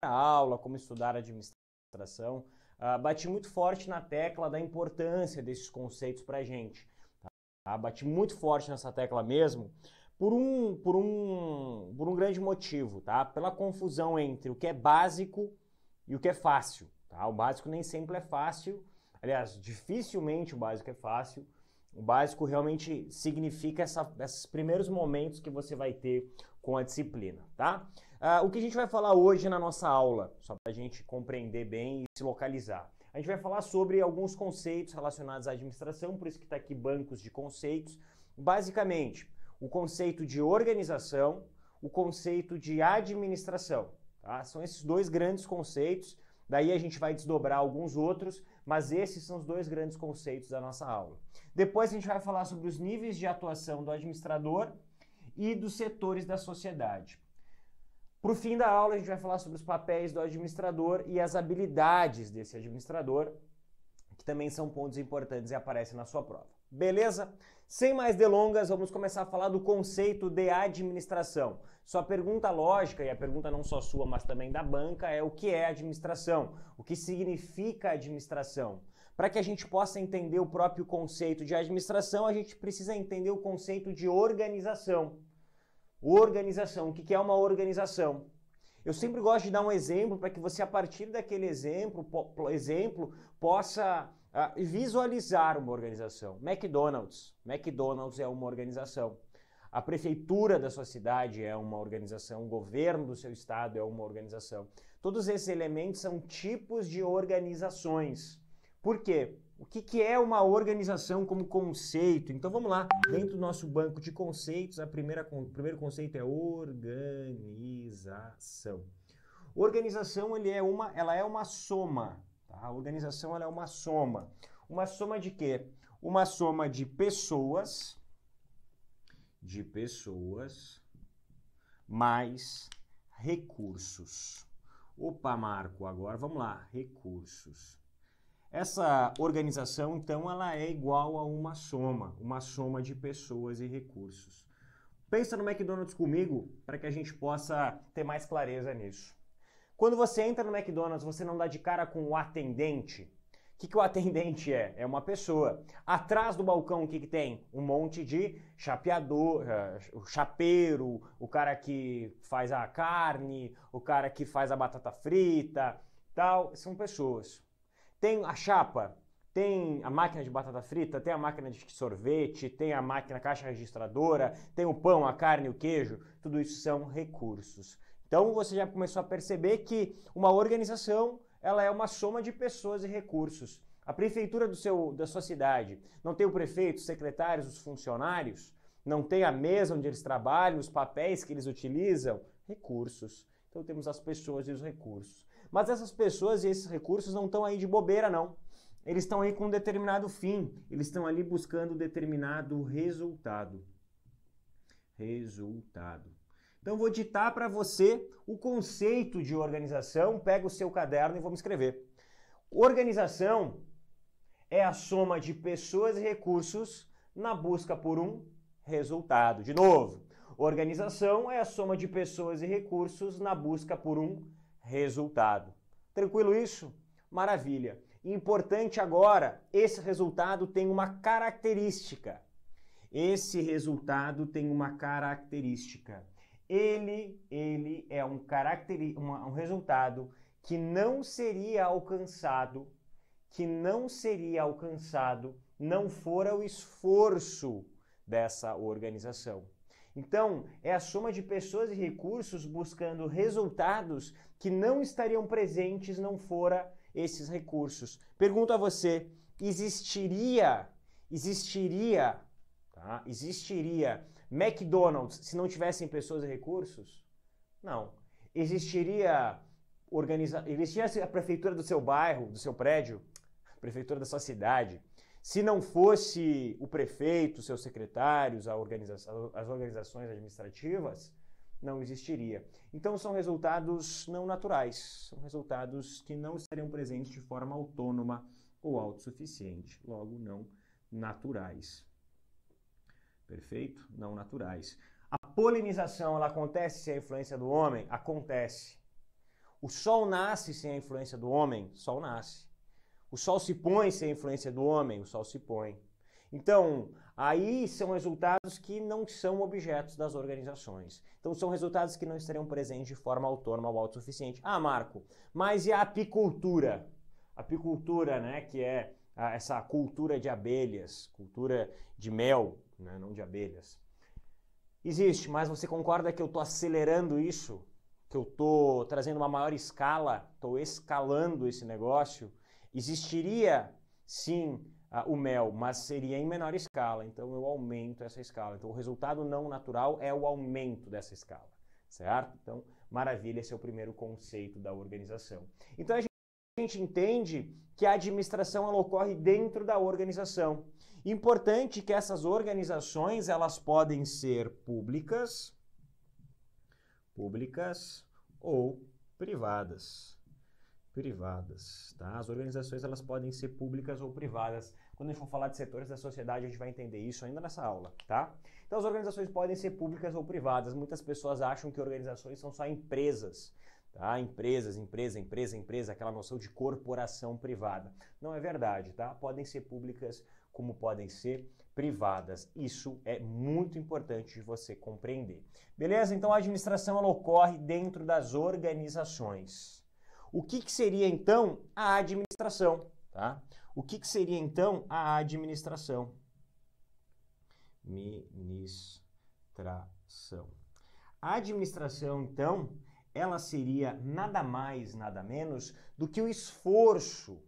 aula, como estudar administração, bati muito forte na tecla da importância desses conceitos para a gente. Tá? Bati muito forte nessa tecla mesmo por um grande motivo, tá? Pela confusão entre o que é básico e o que é fácil. Tá? O básico nem sempre é fácil, aliás, dificilmente o básico é fácil. O básico realmente significa esses primeiros momentos que você vai ter com a disciplina, tá? O que a gente vai falar hoje na nossa aula, só para a gente compreender bem e se localizar. A gente vai falar sobre alguns conceitos relacionados à administração, por isso que está aqui bancos de conceitos. Basicamente, o conceito de organização, o conceito de administração, tá? São esses dois grandes conceitos. Daí a gente vai desdobrar alguns outros, mas esses são os dois grandes conceitos da nossa aula. Depois a gente vai falar sobre os níveis de atuação do administrador e dos setores da sociedade. Para o fim da aula a gente vai falar sobre os papéis do administrador e as habilidades desse administrador, que também são pontos importantes e aparecem na sua prova. Beleza? Sem mais delongas, vamos começar a falar do conceito de administração. Sua pergunta lógica, e a pergunta não só sua, mas também da banca, é o que é administração? O que significa administração? Para que a gente possa entender o próprio conceito de administração, a gente precisa entender o conceito de organização. Organização, o que é uma organização? Eu sempre gosto de dar um exemplo para que você, a partir daquele exemplo possa visualizar uma organização. McDonald's é uma organização. A prefeitura da sua cidade é uma organização. O governo do seu estado é uma organização. Todos esses elementos são tipos de organizações. Por quê? O que é uma organização como conceito? Então vamos lá, dentro do nosso banco de conceitos, o primeiro conceito é organização. Organização ela é uma soma. Tá? A organização ela é uma soma. Uma soma de quê? Uma soma de pessoas mais recursos. Opa, Marco, agora vamos lá, recursos. Essa organização, então, ela é igual a uma soma de pessoas e recursos. Pensa no McDonald's comigo, para que a gente possa ter mais clareza nisso. Quando você entra no McDonald's, você não dá de cara com o atendente. O que o atendente é? É uma pessoa. Atrás do balcão, o que tem? Um monte de chapeador, o chapeiro, o cara que faz a carne, o cara que faz a batata frita, tal. São pessoas. Tem a chapa, tem a máquina de batata frita, tem a máquina de sorvete, tem a máquina caixa registradora, tem o pão, a carne, o queijo, tudo isso são recursos. Então você já começou a perceber que uma organização ela é uma soma de pessoas e recursos. A prefeitura da sua cidade não tem o prefeito, os secretários, os funcionários, não tem a mesa onde eles trabalham, os papéis que eles utilizam, recursos. Então temos as pessoas e os recursos. Mas essas pessoas e esses recursos não estão aí de bobeira, não. Eles estão aí com um determinado fim. Eles estão ali buscando determinado resultado. Então vou ditar para você o conceito de organização. Pega o seu caderno e vamos escrever. Organização é a soma de pessoas e recursos na busca por um resultado. De novo. Organização é a soma de pessoas e recursos na busca por um resultado. Tranquilo isso? Maravilha. Importante agora, esse resultado tem uma característica. Ele é um resultado que não seria alcançado não fora o esforço dessa organização. Então, é a soma de pessoas e recursos buscando resultados que não estariam presentes não fora esses recursos. Pergunto a você, existiria McDonald's se não tivessem pessoas e recursos? Não. Existiria a prefeitura do seu bairro, do seu prédio, a prefeitura da sua cidade? Se não fosse o prefeito, seus secretários, as organizações administrativas, não existiria. Então são resultados não naturais, são resultados que não estariam presentes de forma autônoma ou autossuficiente, logo não naturais. Perfeito? Não naturais. A polinização, ela acontece sem a influência do homem? Acontece. O sol nasce sem a influência do homem? O sol nasce. O sol se põe sem a influência do homem? O sol se põe. Então, aí são resultados que não são objetos das organizações. Então, são resultados que não estariam presentes de forma autônoma ou autossuficiente. Ah, Marco, mas e a apicultura? A apicultura, né, que é essa cultura de abelhas, cultura de mel, né, não de abelhas. Existe, mas você concorda que eu estou acelerando isso? Que eu estou trazendo uma maior escala? Estou escalando esse negócio? Existiria, sim, o mel, mas seria em menor escala, então eu aumento essa escala. Então o resultado não natural é o aumento dessa escala, certo? Então, maravilha, esse é o primeiro conceito da organização. Então a gente entende que a administração ela ocorre dentro da organização. Importante que essas organizações elas podem ser públicas ou privadas. Tá? As organizações elas podem ser públicas ou privadas. Quando a gente for falar de setores da sociedade, a gente vai entender isso ainda nessa aula, tá? Então as organizações podem ser públicas ou privadas. Muitas pessoas acham que organizações são só empresas, tá? Empresa, aquela noção de corporação privada. Não é verdade, tá? Podem ser públicas como podem ser privadas. Isso é muito importante de você compreender. Beleza? Então a administração ela ocorre dentro das organizações. O que seria, então, a administração? Tá? O que seria, então, a administração? A administração, então, ela seria nada mais, nada menos do que o esforço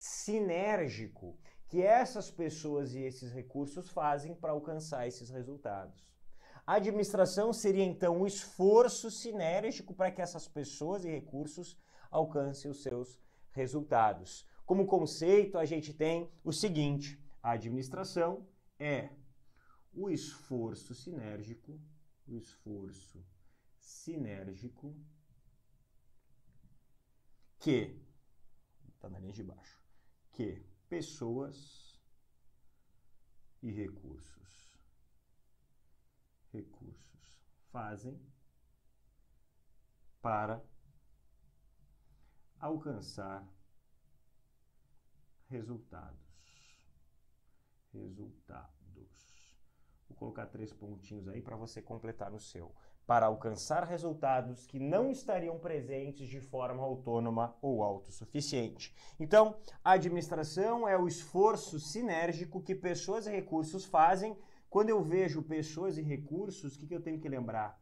sinérgico que essas pessoas e esses recursos fazem para alcançar esses resultados. A administração seria, então, o esforço sinérgico para que essas pessoas e recursos alcancem os seus resultados. Como conceito, a gente tem o seguinte: a administração é o esforço sinérgico que, está na linha de baixo, que pessoas e recursos fazem para alcançar resultados. Vou colocar 3 pontinhos aí para você completar no seu. Para alcançar resultados que não estariam presentes de forma autônoma ou autossuficiente. Então, a administração é o esforço sinérgico que pessoas e recursos fazem. Quando eu vejo pessoas e recursos, o que eu tenho que lembrar?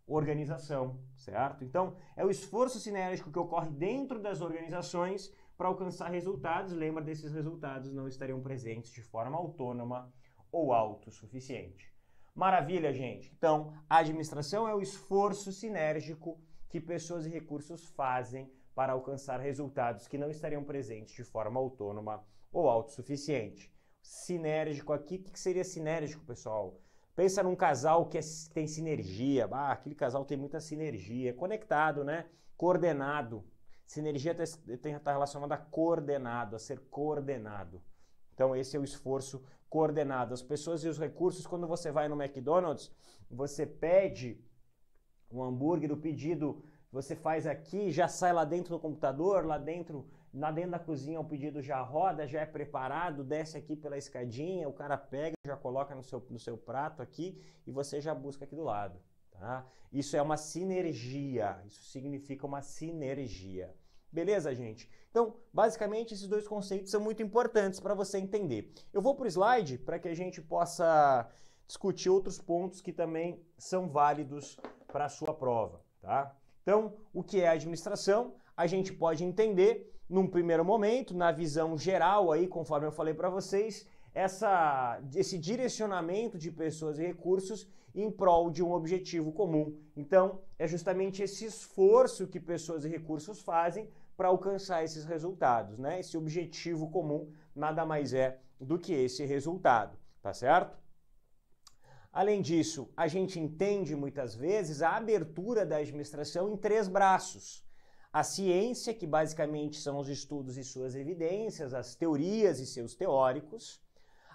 Organização, certo? Então, é o esforço sinérgico que ocorre dentro das organizações para alcançar resultados. Lembra, desses resultados não estariam presentes de forma autônoma ou autossuficiente. Maravilha, gente? Então, a administração é o esforço sinérgico que pessoas e recursos fazem para alcançar resultados que não estariam presentes de forma autônoma ou autossuficiente. Sinérgico aqui, o que seria sinérgico, pessoal? Pensa num casal que tem sinergia. Ah, aquele casal tem muita sinergia. Conectado, né? Coordenado. Sinergia está relacionada a coordenado, a ser coordenado. Então, esse é o esforço coordenado. As pessoas e os recursos, quando você vai no McDonald's, você pede um hambúrguer, o pedido você faz aqui, já sai lá dentro do computador, lá dentro da cozinha o pedido já roda, já é preparado, desce aqui pela escadinha, o cara pega, já coloca no seu prato aqui e você já busca aqui do lado. Tá? Isso é uma sinergia, isso significa uma sinergia. Beleza, gente? Então, basicamente, esses dois conceitos são muito importantes para você entender. Eu vou para o slide para que a gente possa discutir outros pontos que também são válidos para a sua prova, tá? Então, o que é a administração? A gente pode entender, num primeiro momento, na visão geral, aí, conforme eu falei para vocês, esse direcionamento de pessoas e recursos em prol de um objetivo comum. Então, é justamente esse esforço que pessoas e recursos fazem para alcançar esses resultados, né? Esse objetivo comum nada mais é do que esse resultado, tá certo? Além disso, a gente entende muitas vezes a abertura da administração em 3 braços. A ciência, que basicamente são os estudos e suas evidências, as teorias e seus teóricos.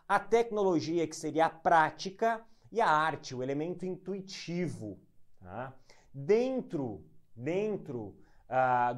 A tecnologia, que seria a prática, e a arte, o elemento intuitivo. Tá? Dentro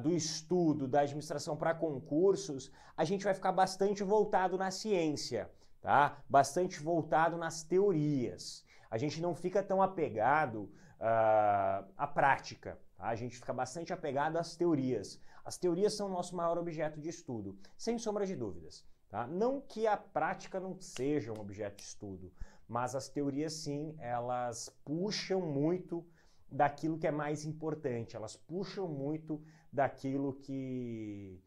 do estudo da administração para concursos, a gente vai ficar bastante voltado na ciência, tá? Bastante voltado nas teorias. A gente não fica tão apegado à prática, tá? A gente fica bastante apegado às teorias. As teorias são o nosso maior objeto de estudo, sem sombra de dúvidas, tá? Não que a prática não seja um objeto de estudo, mas as teorias sim, elas puxam muito daquilo que é mais importante, elas puxam muito daquilo que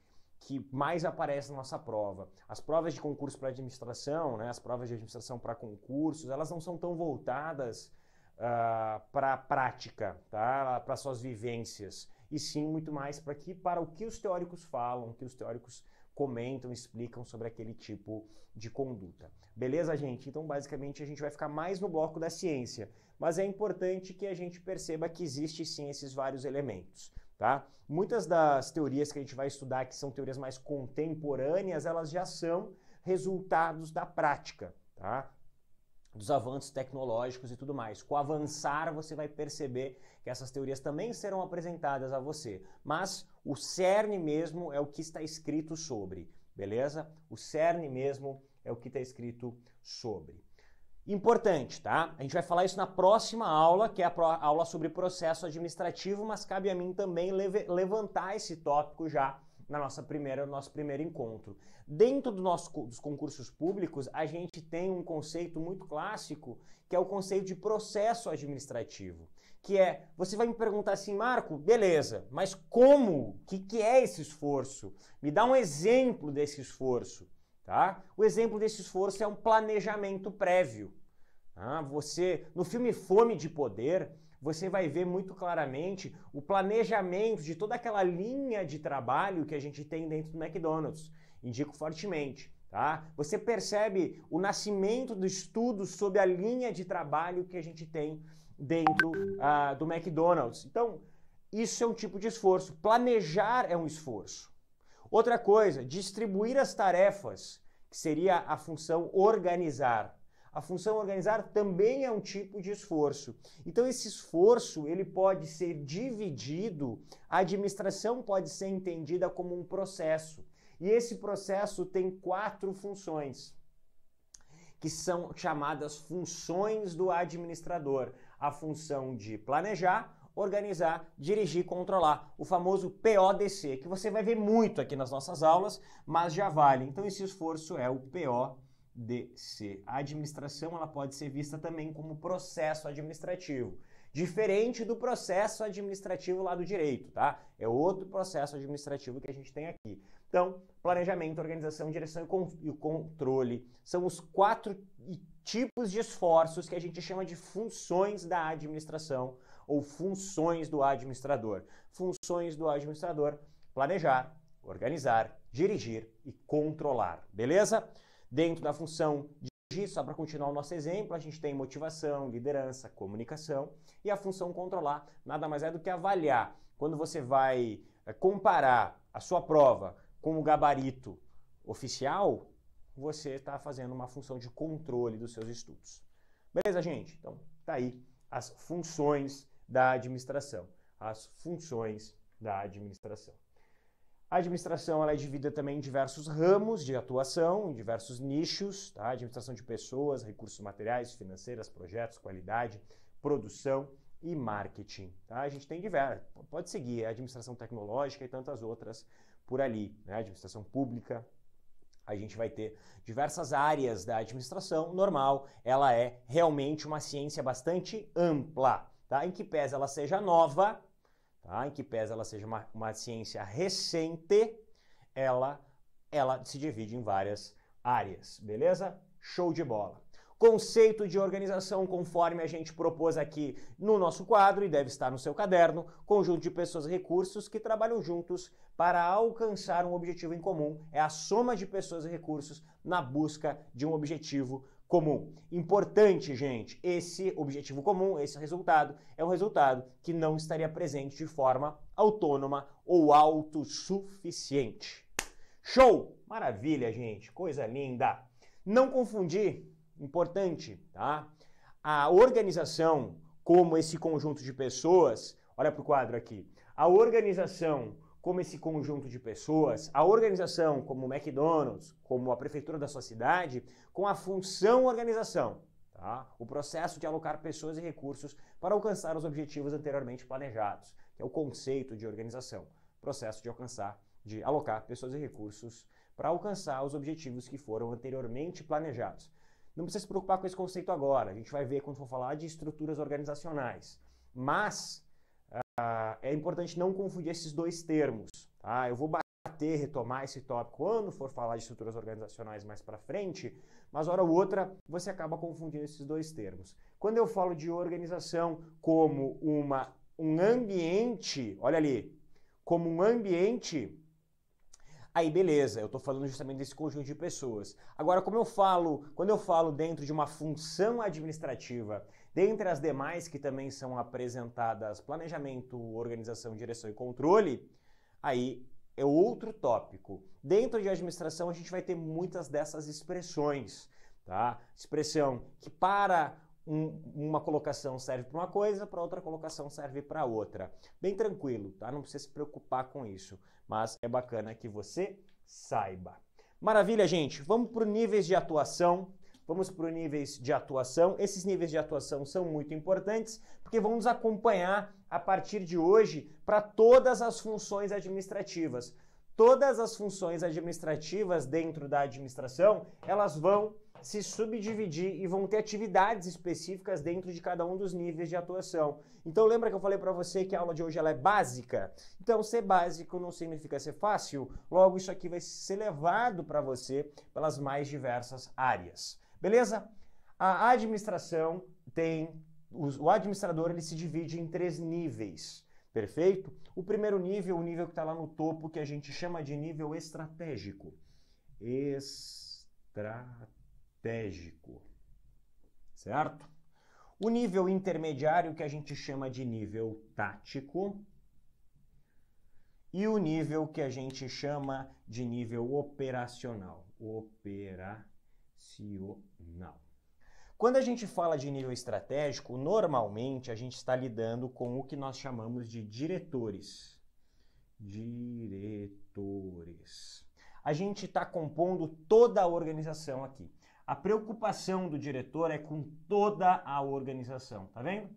mais aparece na nossa prova. As provas de concurso para administração, né, as provas de administração para concursos, elas não são tão voltadas para a prática, tá? Para suas vivências, e sim muito mais para o que os teóricos falam, o que os teóricos comentam, explicam sobre aquele tipo de conduta. Beleza, gente? Então, basicamente, a gente vai ficar mais no bloco da ciência, mas é importante que a gente perceba que existe sim esses vários elementos, tá? Muitas das teorias que a gente vai estudar, que são teorias mais contemporâneas, elas já são resultados da prática, tá? Dos avanços tecnológicos e tudo mais. Com o avançar, você vai perceber que essas teorias também serão apresentadas a você, mas o cerne mesmo é o que está escrito sobre, beleza? O cerne mesmo é o que está escrito sobre. Importante, tá? A gente vai falar isso na próxima aula, que é a aula sobre processo administrativo, mas cabe a mim também levantar esse tópico já no nosso primeiro encontro. Dentro dos concursos públicos, a gente tem um conceito muito clássico, que é o conceito de processo administrativo, que é, você vai me perguntar assim, Marco, beleza, mas como? O que é esse esforço? Me dá um exemplo desse esforço, tá? O exemplo desse esforço é um planejamento prévio. No filme Fome de Poder, você vai ver muito claramente o planejamento de toda aquela linha de trabalho que a gente tem dentro do McDonald's. Indico fortemente, tá? Você percebe o nascimento do estudo sobre a linha de trabalho que a gente tem dentro do McDonald's. Então, isso é um tipo de esforço. Planejar é um esforço. Outra coisa, distribuir as tarefas, que seria a função organizar. A função organizar também é um tipo de esforço. Então, esse esforço, ele pode ser dividido, a administração pode ser entendida como um processo. E esse processo tem 4 funções, que são chamadas funções do administrador. A função de planejar, organizar, dirigir e controlar. O famoso PODC, que você vai ver muito aqui nas nossas aulas, mas já vale. Então, esse esforço é o PODC. A administração, ela pode ser vista também como processo administrativo. Diferente do processo administrativo lá do direito, tá? É outro processo administrativo que a gente tem aqui. Então, planejamento, organização, direção e controle são os 4 tipos de esforços que a gente chama de funções da administração ou funções do administrador. Funções do administrador: planejar, organizar, dirigir e controlar, beleza? Dentro da função dirigir, só para continuar o nosso exemplo, a gente tem motivação, liderança, comunicação, e a função controlar nada mais é do que avaliar. Quando você vai comparar a sua prova com o gabarito oficial, você está fazendo uma função de controle dos seus estudos. Beleza, gente? Então, tá aí as funções da administração. As funções da administração. A administração, ela é dividida também em diversos ramos de atuação, em diversos nichos, tá? Administração de pessoas, recursos materiais, financeiras, projetos, qualidade, produção e marketing, tá? A gente tem diversos, pode seguir, a administração tecnológica e tantas outras por ali, né? Administração pública, a gente vai ter diversas áreas da administração normal, ela é realmente uma ciência bastante ampla, tá? Em que pese ela seja nova, tá? Em que pese ela seja uma ciência recente, ela se divide em várias áreas, beleza? Show de bola! Conceito de organização, conforme a gente propôs aqui no nosso quadro e deve estar no seu caderno, conjunto de pessoas e recursos que trabalham juntos para alcançar um objetivo em comum. É a soma de pessoas e recursos na busca de um objetivo comum. Importante, gente, esse objetivo comum, esse resultado, é um resultado que não estaria presente de forma autônoma ou autossuficiente. Show! Maravilha, gente! Coisa linda! Não confundir. Importante, tá? A organização, como esse conjunto de pessoas, olha para o quadro aqui, a organização como esse conjunto de pessoas, a organização como o McDonald's, como a prefeitura da sua cidade, com a função organização, tá? O processo de alocar pessoas e recursos para alcançar os objetivos anteriormente planejados, que é o conceito de organização, processo de alocar pessoas e recursos para alcançar os objetivos que foram anteriormente planejados. Não precisa se preocupar com esse conceito agora, a gente vai ver quando for falar de estruturas organizacionais, mas é importante não confundir esses dois termos, tá? Eu vou retomar esse tópico quando for falar de estruturas organizacionais mais para frente, mas hora ou outra você acaba confundindo esses dois termos. Quando eu falo de organização como um ambiente, olha ali, como um ambiente, aí beleza, eu estou falando justamente desse conjunto de pessoas. Agora, quando eu falo dentro de uma função administrativa, dentre as demais que também são apresentadas, planejamento, organização, direção e controle, aí é outro tópico. Dentro de administração a gente vai ter muitas dessas expressões, tá? Expressão que para uma colocação serve para uma coisa, para outra colocação serve para outra. Bem tranquilo, tá? Não precisa se preocupar com isso, mas é bacana que você saiba. Maravilha, gente. Vamos para os níveis de atuação. Esses níveis de atuação são muito importantes porque vão nos acompanhar a partir de hoje para todas as funções administrativas. Todas as funções administrativas dentro da administração, elas vão se subdividir e vão ter atividades específicas dentro de cada um dos níveis de atuação. Então lembra que eu falei para você que a aula de hoje ela é básica? Então ser básico não significa ser fácil, logo isso aqui vai ser levado para você pelas mais diversas áreas. Beleza? A administração o administrador ele se divide em 3 níveis, perfeito? O primeiro nível, o nível que está lá no topo, que a gente chama de nível estratégico. Certo? O nível intermediário, que a gente chama de nível tático. E o nível que a gente chama de nível operacional. Quando a gente fala de nível estratégico, normalmente a gente está lidando com o que nós chamamos de diretores. A gente está compondo toda a organização aqui. A preocupação do diretor é com toda a organização, tá vendo?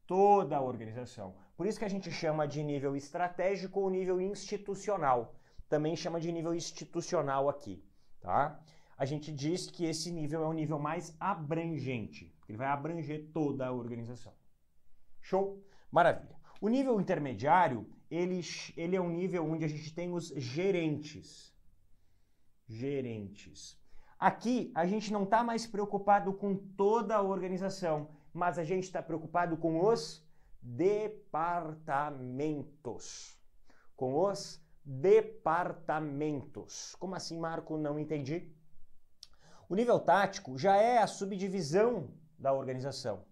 Toda a organização. Por isso que a gente chama de nível estratégico ou nível institucional. Também chama de nível institucional aqui, tá? A gente diz que esse nível é o nível mais abrangente. Ele vai abranger toda a organização. Show? Maravilha. O nível intermediário, ele é um nível onde a gente tem os gerentes. Aqui, a gente não está mais preocupado com toda a organização, mas a gente está preocupado com os departamentos. Como assim, Marco? Não entendi. O nível tático já é a subdivisão da organização.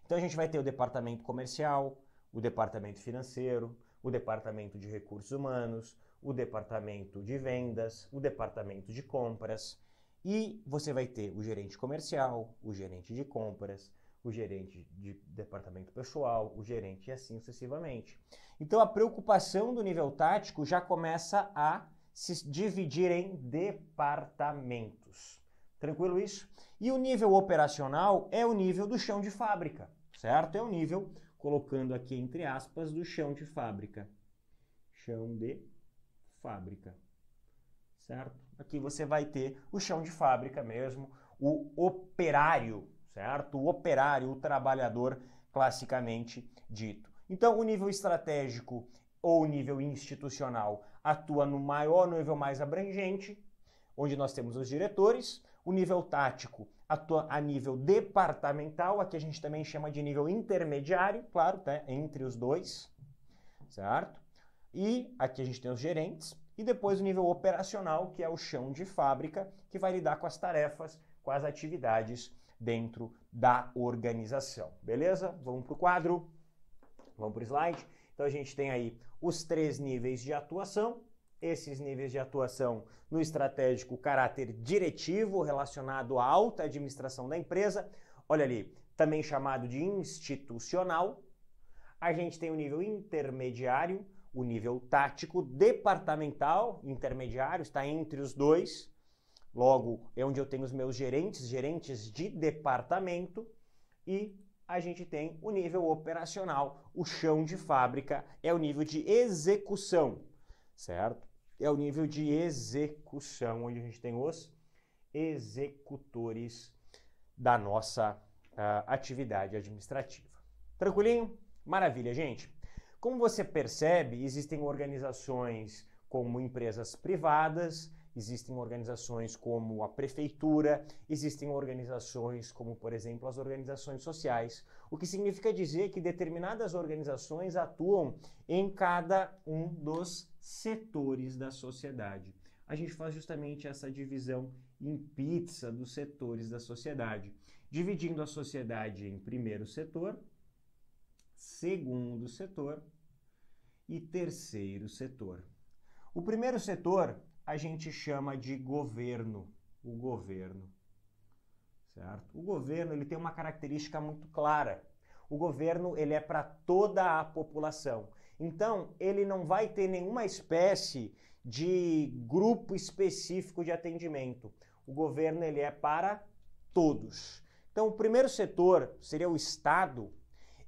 Então a gente vai ter o departamento comercial, o departamento financeiro, o departamento de recursos humanos, o departamento de vendas, o departamento de compras. E você vai ter o gerente comercial, o gerente de compras, o gerente de departamento pessoal, o gerente e assim sucessivamente. Então a preocupação do nível tático já começa a se dividir em departamentos. Tranquilo isso? E o nível operacional é o nível do chão de fábrica, certo? É o nível, colocando aqui entre aspas, do chão de fábrica. Chão de fábrica, certo? Aqui você vai ter o chão de fábrica mesmo, o operário, certo? O operário, o trabalhador, classicamente dito. Então, o nível estratégico ou o nível institucional atua no nível mais abrangente, onde nós temos os diretores. O nível tático atua a nível departamental, aqui a gente também chama de nível intermediário, claro, tá? Entre os dois, certo? E aqui a gente tem os gerentes. E depois o nível operacional, que é o chão de fábrica, que vai lidar com as tarefas, com as atividades dentro da organização. Beleza? Vamos para o quadro. Vamos para o slide. Então a gente tem aí os 3 níveis de atuação. Esses níveis de atuação no estratégico, caráter diretivo relacionado à alta administração da empresa. Olha ali, também chamado de institucional. A gente tem o nível intermediário, o nível tático departamental, intermediário, está entre os dois. Logo, é onde eu tenho os meus gerentes de departamento, e a gente tem o nível operacional, o chão de fábrica, é o nível de execução, certo? É o nível de execução, onde a gente tem os executores da nossa atividade administrativa. Tranquilinho? Maravilha, gente. Como você percebe, existem organizações como empresas privadas, existem organizações como a prefeitura, existem organizações como, por exemplo, as organizações sociais, o que significa dizer que determinadas organizações atuam em cada um dos setores da sociedade. A gente faz justamente essa divisão em pizza dos setores da sociedade, dividindo a sociedade em primeiro setor, segundo setor e terceiro setor. O primeiro setor a gente chama de governo, o governo, certo? O governo, ele tem uma característica muito clara. O governo, ele é para toda a população. Então, ele não vai ter nenhuma espécie de grupo específico de atendimento. O governo, ele é para todos. Então, o primeiro setor seria o Estado.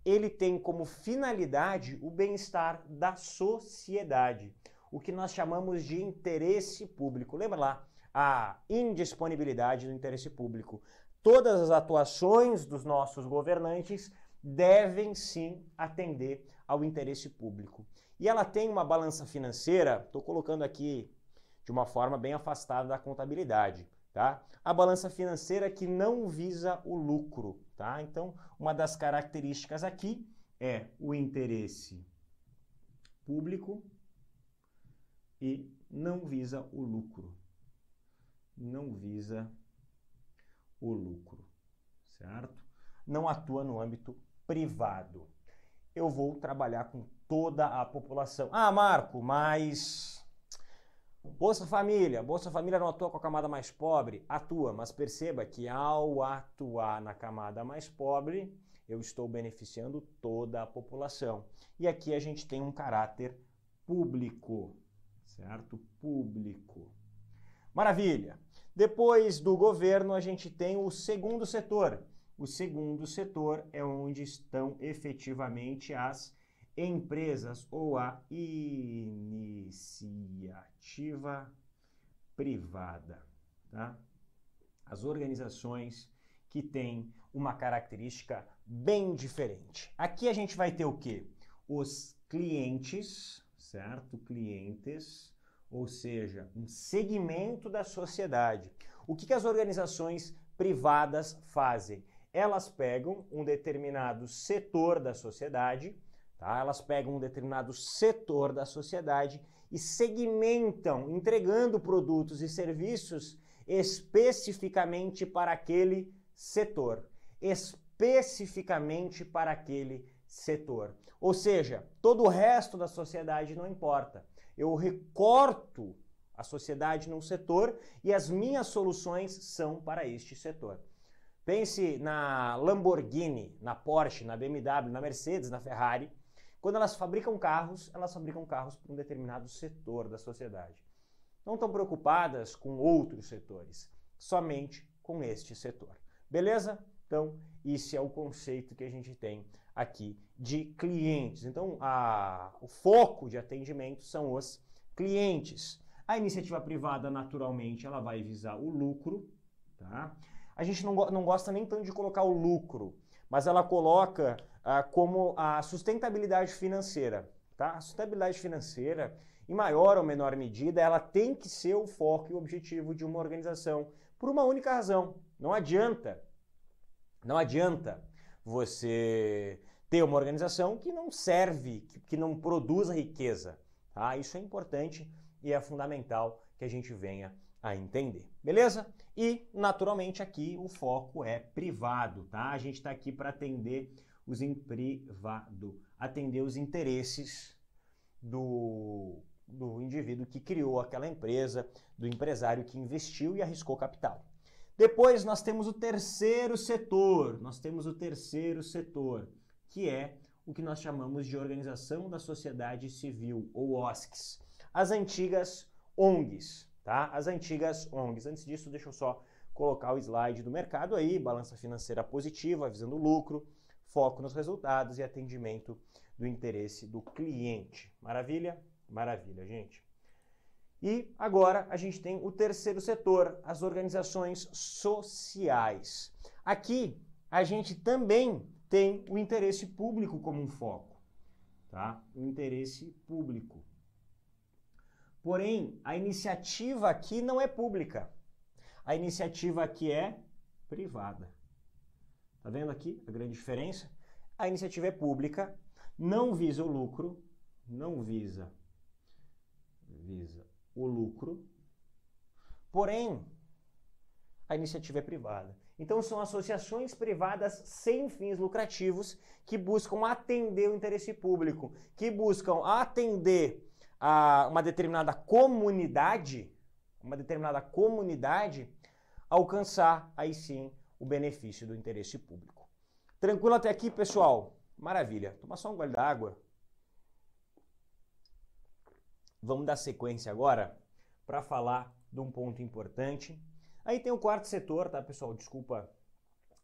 Ele tem como finalidade o bem-estar da sociedade, o que nós chamamos de interesse público. Lembra lá, a indisponibilidade do interesse público. Todas as atuações dos nossos governantes devem sim atender ao interesse público. E ela tem uma balança financeira, estou colocando aqui de uma forma bem afastada da contabilidade, tá? A balança financeira que não visa o lucro, tá? Então, uma das características aqui é o interesse público e não visa o lucro. Não visa o lucro, certo? Não atua no âmbito privado. Eu vou trabalhar com toda a população. Ah, Marco, mas Bolsa Família não atua com a camada mais pobre? Atua, mas perceba que ao atuar na camada mais pobre, eu estou beneficiando toda a população. E aqui a gente tem um caráter público, certo? Público. Maravilha! Depois do governo, a gente tem o segundo setor. O segundo setor é onde estão efetivamente as empresas ou a iniciativa privada, tá? As organizações que têm uma característica bem diferente. Aqui a gente vai ter o quê? Os clientes, certo? Clientes, ou seja, um segmento da sociedade. O que as organizações privadas fazem? Elas pegam um determinado setor da sociedade, tá? Elas pegam um determinado setor da sociedade e segmentam, entregando produtos e serviços especificamente para aquele setor. Especificamente para aquele setor. Ou seja, todo o resto da sociedade não importa. Eu recorto a sociedade num setor e as minhas soluções são para este setor. Pense na Lamborghini, na Porsche, na BMW, na Mercedes, na Ferrari. Quando elas fabricam carros para um determinado setor da sociedade. Não estão preocupadas com outros setores, somente com este setor. Beleza? Então, esse é o conceito que a gente tem aqui de clientes. Então, o foco de atendimento são os clientes. A iniciativa privada, naturalmente, ela vai visar o lucro, tá? A gente não gosta nem tanto de colocar o lucro, mas ela coloca como a sustentabilidade financeira, tá? A sustentabilidade financeira, em maior ou menor medida, ela tem que ser o foco e o objetivo de uma organização, por uma única razão. Não adianta você ter uma organização que não serve, que não produza riqueza, tá? Isso é importante e é fundamental que a gente venha a entender, beleza? E, naturalmente, aqui o foco é privado, tá? A gente está aqui para atender os em privado, atender os interesses do indivíduo que criou aquela empresa, do empresário que investiu e arriscou capital. Depois nós temos o terceiro setor, que é o que nós chamamos de Organização da Sociedade Civil, ou OSCs. As antigas ONGs, tá? As antigas ONGs. Antes disso, deixa eu só colocar o slide do mercado aí, balança financeira positiva, visando lucro, foco nos resultados e atendimento do interesse do cliente. Maravilha? Maravilha, gente. E agora a gente tem o terceiro setor, as organizações sociais. Aqui a gente também tem o interesse público como um foco, tá? O interesse público. Porém, a iniciativa aqui não é pública. A iniciativa aqui é privada. Tá vendo aqui a grande diferença? A iniciativa é pública, não visa o lucro, não visa o lucro, porém, a iniciativa é privada. Então, são associações privadas sem fins lucrativos que buscam atender o interesse público, que buscam atender a uma determinada comunidade, alcançar, aí sim, o benefício do interesse público. Tranquilo até aqui, pessoal? Maravilha. Toma só um gole d'água. Vamos dar sequência agora para falar de um ponto importante. Aí tem o quarto setor, tá, pessoal? Desculpa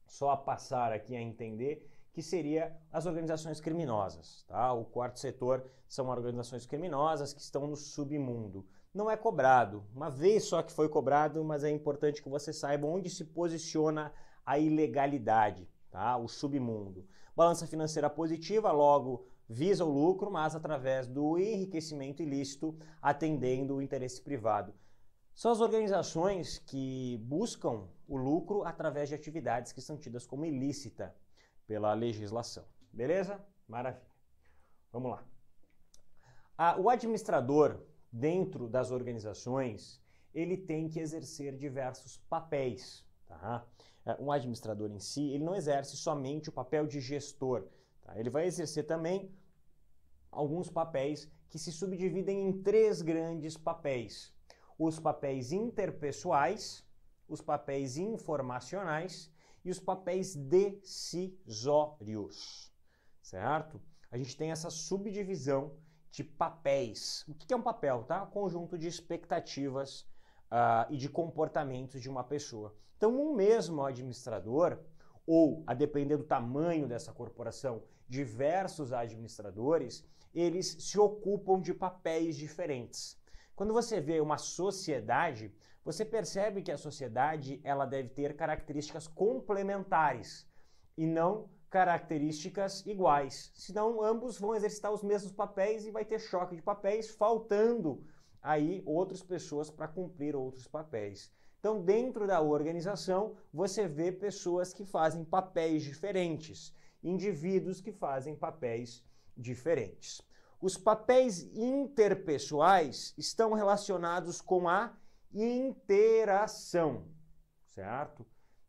só passar aqui a entender, que seria as organizações criminosas, tá? O quarto setor são organizações criminosas que estão no submundo. Não é cobrado, uma vez só que foi cobrado, mas é importante que você saiba onde se posiciona a ilegalidade, tá? O submundo. Balança financeira positiva, logo visa o lucro, mas através do enriquecimento ilícito, atendendo o interesse privado. São as organizações que buscam o lucro através de atividades que são tidas como ilícita pela legislação. Beleza? Maravilha. Vamos lá. O administrador, dentro das organizações, ele tem que exercer diversos papéis. Tá? Um administrador em si, ele não exerce somente o papel de gestor. Tá? Ele vai exercer também alguns papéis que se subdividem em três grandes papéis. Os papéis interpessoais, os papéis informacionais e os papéis decisórios, certo? A gente tem essa subdivisão de papéis. O que é um papel? Tá? Conjunto de expectativas e de comportamentos de uma pessoa. Então, um mesmo administrador, ou, a depender do tamanho dessa corporação, diversos administradores, eles se ocupam de papéis diferentes. Quando você vê uma sociedade, você percebe que a sociedade ela deve ter características complementares e não características iguais. Senão, ambos vão exercitar os mesmos papéis e vai ter choque de papéis, faltando aí outras pessoas para cumprir outros papéis. Então, dentro da organização, você vê pessoas que fazem papéis diferentes, indivíduos que fazem papéis diferentes. Os papéis interpessoais estão relacionados com a interação, certo?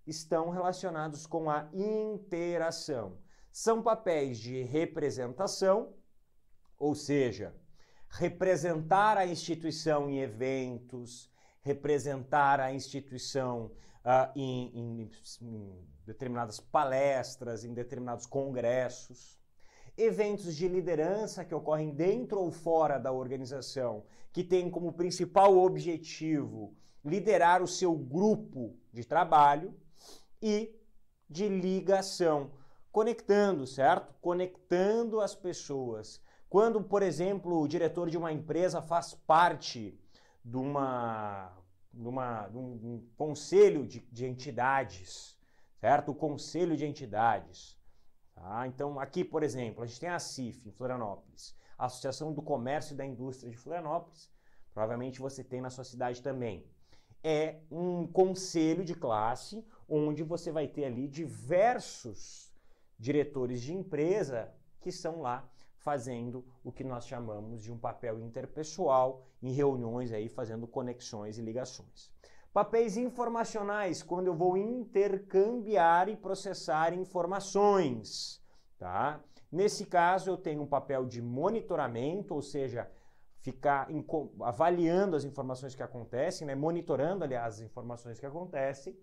Estão relacionados com a interação. São papéis de representação, ou seja, representar a instituição em eventos, representar a instituição em determinadas palestras, em determinados congressos. Eventos de liderança que ocorrem dentro ou fora da organização, que tem como principal objetivo liderar o seu grupo de trabalho, e de ligação, conectando, certo? Conectando as pessoas. Quando, por exemplo, o diretor de uma empresa faz parte de um conselho de entidades, certo? O conselho de entidades. Tá? Então, aqui, por exemplo, a gente tem a CIF, em Florianópolis, a Associação do Comércio e da Indústria de Florianópolis, provavelmente você tem na sua cidade também. É um conselho de classe onde você vai ter ali diversos diretores de empresa que estão lá fazendo o que nós chamamos de um papel interpessoal em reuniões aí, fazendo conexões e ligações. Papéis informacionais, quando eu vou intercambiar e processar informações, tá? Nesse caso, eu tenho um papel de monitoramento, ou seja, ficar avaliando as informações que acontecem, né? Monitorando, aliás, as informações que acontecem.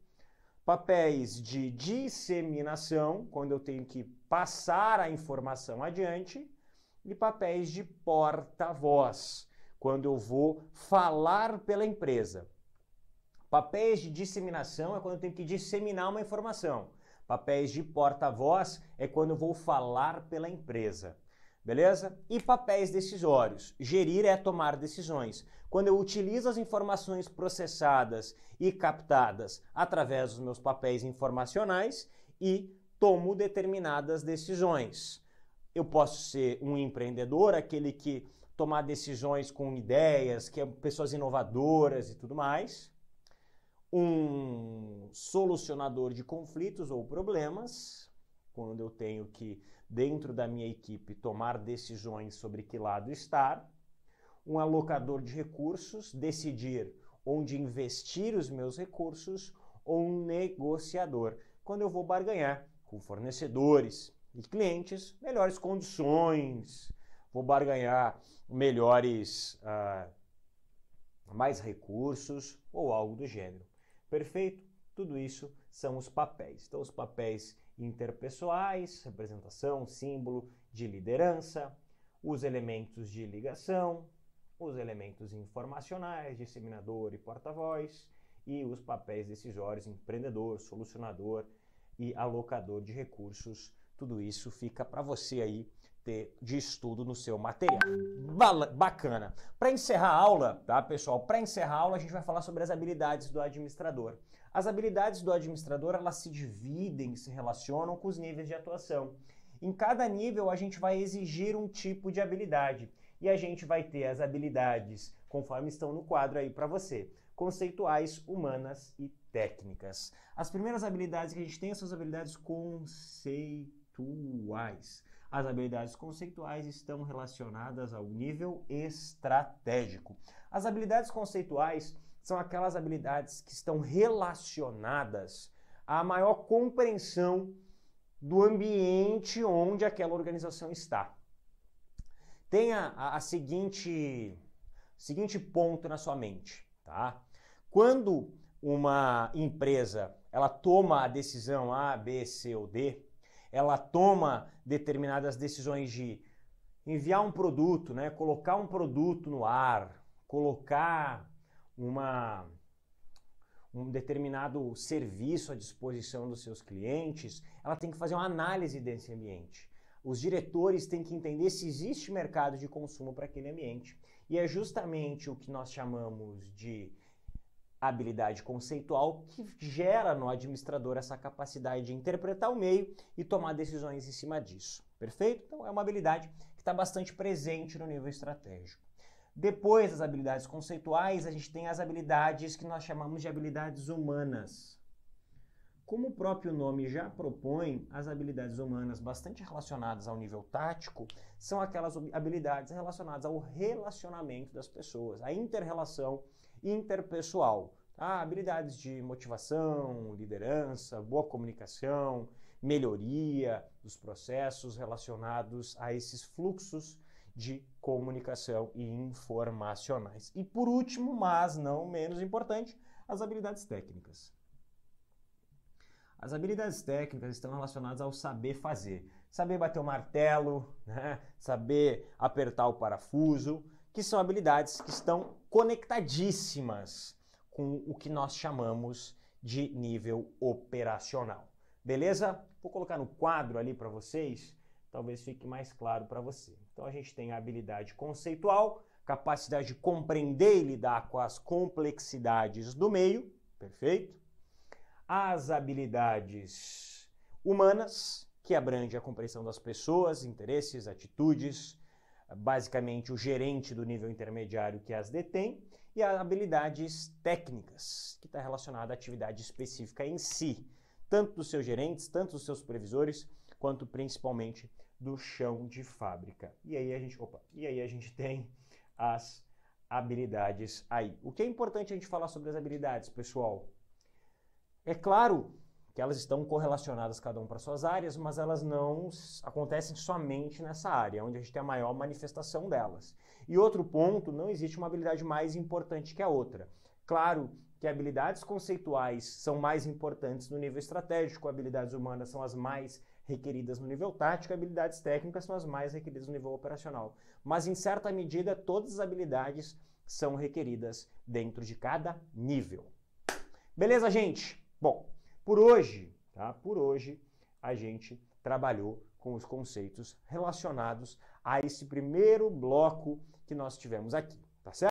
papéis de disseminação, quando eu tenho que passar a informação adiante, e papéis de porta-voz, quando eu vou falar pela empresa. Papéis de disseminação é quando eu tenho que disseminar uma informação. Papéis de porta-voz é quando eu vou falar pela empresa. Beleza? E papéis decisórios. Gerir é tomar decisões. Quando eu utilizo as informações processadas e captadas através dos meus papéis informacionais e tomo determinadas decisões. Eu posso ser um empreendedor, aquele que toma decisões com ideias, que é pessoas inovadoras e tudo mais. Um solucionador de conflitos ou problemas, quando eu tenho que, dentro da minha equipe, tomar decisões sobre que lado estar. Um alocador de recursos, decidir onde investir os meus recursos. Ou um negociador, quando eu vou barganhar com fornecedores e clientes melhores condições, vou barganhar mais recursos ou algo do gênero. Perfeito? Tudo isso são os papéis. Então, os papéis interpessoais, representação, símbolo de liderança, os elementos de ligação, os elementos informacionais, disseminador e porta-voz, e os papéis decisórios, empreendedor, solucionador e alocador de recursos. Tudo isso fica para você aí ter de estudo no seu material. Bacana. Para encerrar a aula, tá, pessoal? Para encerrar a aula, a gente vai falar sobre as habilidades do administrador. As habilidades do administrador, elas se dividem, se relacionam com os níveis de atuação. Em cada nível, a gente vai exigir um tipo de habilidade. E a gente vai ter as habilidades, conforme estão no quadro aí para você. Conceituais, humanas e técnicas. As primeiras habilidades que a gente tem são as habilidades conceituais. As habilidades conceituais estão relacionadas ao nível estratégico. As habilidades conceituais são aquelas habilidades que estão relacionadas à maior compreensão do ambiente onde aquela organização está. Tenha a seguinte ponto na sua mente, tá? Quando uma empresa ela toma a decisão A, B, C ou D, ela toma determinadas decisões de enviar um produto, né? Colocar um produto no ar, colocar um determinado serviço à disposição dos seus clientes, ela tem que fazer uma análise desse ambiente. Os diretores têm que entender se existe mercado de consumo para aquele ambiente. E é justamente o que nós chamamos de habilidade conceitual que gera no administrador essa capacidade de interpretar o meio e tomar decisões em cima disso. Perfeito? Então é uma habilidade que está bastante presente no nível estratégico. Depois das habilidades conceituais, a gente tem as habilidades que nós chamamos de habilidades humanas. Como o próprio nome já propõe, as habilidades humanas bastante relacionadas ao nível tático são aquelas habilidades relacionadas ao relacionamento das pessoas, a inter-relação interpessoal. Tá? Habilidades de motivação, liderança, boa comunicação, melhoria dos processos relacionados a esses fluxos de comunicação e informacionais. E por último, mas não menos importante, as habilidades técnicas. As habilidades técnicas estão relacionadas ao saber fazer. Saber bater o martelo, né? Saber apertar o parafuso, que são habilidades que estão conectadíssimas com o que nós chamamos de nível operacional. Beleza? Vou colocar no quadro ali para vocês, talvez fique mais claro para você. Então a gente tem a habilidade conceitual, capacidade de compreender e lidar com as complexidades do meio, perfeito? As habilidades humanas, que abrange a compreensão das pessoas, interesses, atitudes, basicamente o gerente do nível intermediário que as detém, e as habilidades técnicas, que está relacionada à atividade específica em si, tanto dos seus gerentes, tanto dos seus supervisores, quanto principalmente do chão de fábrica. E aí a gente tem as habilidades aí. O que é importante a gente falar sobre as habilidades, pessoal? É claro que elas estão correlacionadas cada um para suas áreas, mas elas não acontecem somente nessa área, onde a gente tem a maior manifestação delas. E outro ponto, não existe uma habilidade mais importante que a outra. Claro que habilidades conceituais são mais importantes no nível estratégico, habilidades humanas são as mais requeridas no nível tático, habilidades técnicas são as mais requeridas no nível operacional. Mas, em certa medida, todas as habilidades são requeridas dentro de cada nível. Beleza, gente? Bom, por hoje, tá? Por hoje, a gente trabalhou com os conceitos relacionados a esse primeiro bloco que nós tivemos aqui, tá certo?